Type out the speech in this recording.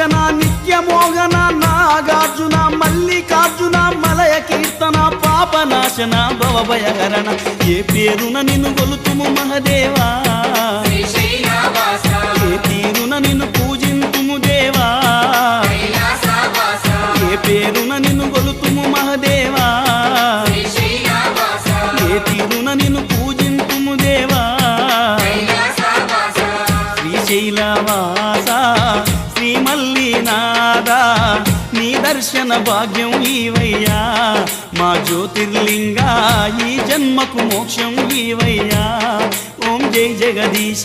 నాగభూషణ నిత్యమోహన నాగార్జున మల్లికార్జున మలయ కీర్తన పాపనాశన భవభయహరణ ఏ పేరున నిన్ను గొలుతుము మహదేవా ఏ తీరున నిన్ను పూజింతుము దేవా ఏ పేరున నిన్ను గొలుతుము మహదేవా ఏ తీరున నిన్ను పూజింతుము దేవా శ్రీశైలవాస శ్రీ మల్లినాథ నీ దర్శన భాగ్యం ఈవయ్యా మా జ్యోతిర్లింగ ఈ జన్మకు మోక్షం ఈవయ్యా ఓం జై జగదీశ